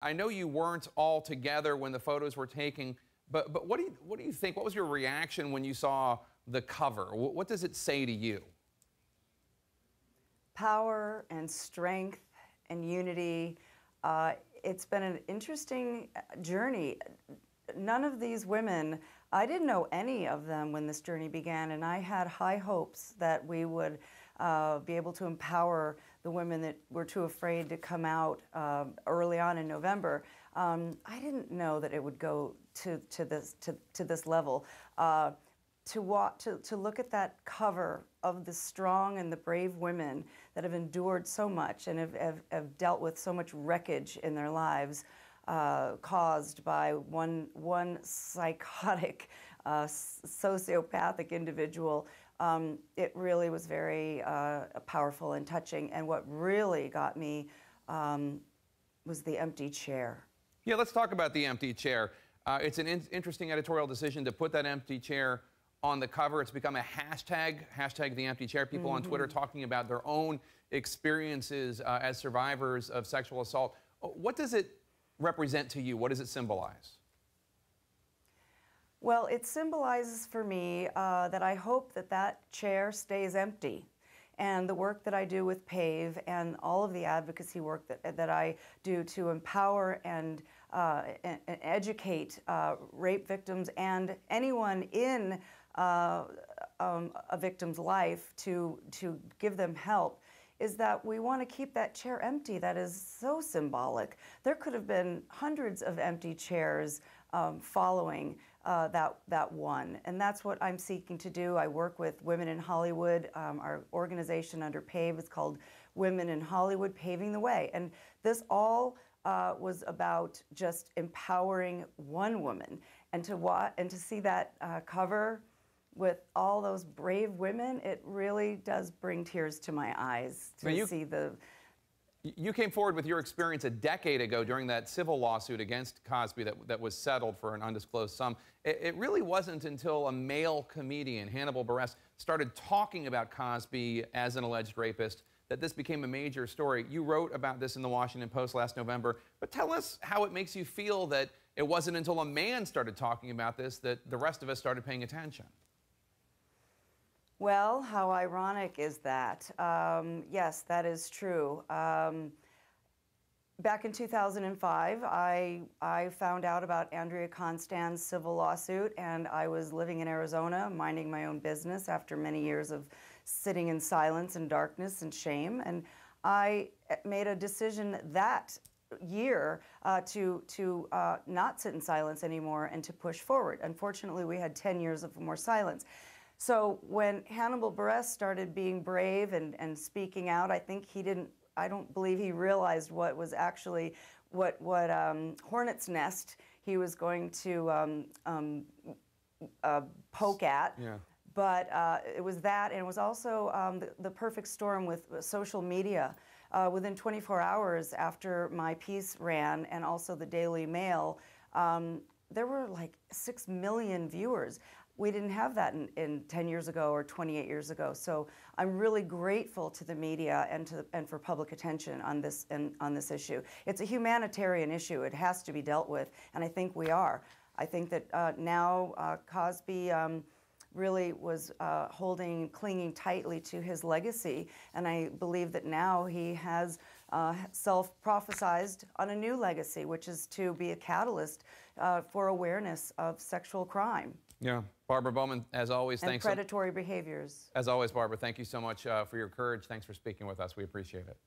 I know you weren't all together when the photos were taken, but what do you think? What was your reaction when you saw the cover? What does it say to you? Power and strength and unity. It's been an interesting journey. None of these women, I didn't know any of them when this journey began, and I had high hopes that we would be able to empower the women that were too afraid to come out early on in November. I didn't know that it would go to this level. To look at that cover of the strong and the brave women that have endured so much and have dealt with so much wreckage in their lives, caused by one psychotic, sociopathic individual, it really was very powerful and touching. And what really got me was the empty chair. Yeah, let's talk about the empty chair. It's an interesting editorial decision to put that empty chair on the cover. It's become a hashtag the empty chair. People on Twitter talking about their own experiences as survivors of sexual assault. What does it represent to you? What does it symbolize? Well, it symbolizes for me that I hope that that chair stays empty. And the work that I do with PAVE and all of the advocacy work that I do to empower and educate rape victims and anyone in a victim's life to give them help is that we want to keep that chair empty. That is so symbolic. There could have been hundreds of empty chairs following that one, and that's what I'm seeking to do. I work with Women in Hollywood. Our organization under PAVE is called Women in Hollywood Paving the Way, and this all was about just empowering one woman, and to see that cover with all those brave women, it really does bring tears to my eyes to see the... You came forward with your experience a decade ago during that civil lawsuit against Cosby that was settled for an undisclosed sum. It really wasn't until a male comedian, Hannibal Buress, started talking about Cosby as an alleged rapist that this became a major story. You wrote about this in the Washington Post last November, but tell us how it makes you feel that it wasn't until a man started talking about this that the rest of us started paying attention. Well, how ironic is that? Yes, that is true. Back in 2005, I found out about Andrea Constand's civil lawsuit, and I was living in Arizona, minding my own business after many years of sitting in silence and darkness and shame. And I made a decision that year to not sit in silence anymore and to push forward. Unfortunately, we had 10 years of more silence. So when Hannibal Buress started being brave and speaking out, I don't believe he realized what was actually, what hornet's nest he was going to poke at. Yeah. But it was that, and it was also the perfect storm with social media. Within 24 hours after my piece ran, and also the Daily Mail, there were like 6 million viewers. We didn't have that in 10 years ago or 28 years ago. So I'm really grateful to the media and for public attention on this issue. It's a humanitarian issue. It has to be dealt with, and I think we are. I think that now Cosby really was clinging tightly to his legacy, and I believe that now he has self-prophesized on a new legacy, which is to be a catalyst for awareness of sexual crime. Yeah. Barbara Bowman, as always, thanks. And predatory behaviors. As always, Barbara, thank you so much for your courage. Thanks for speaking with us. We appreciate it.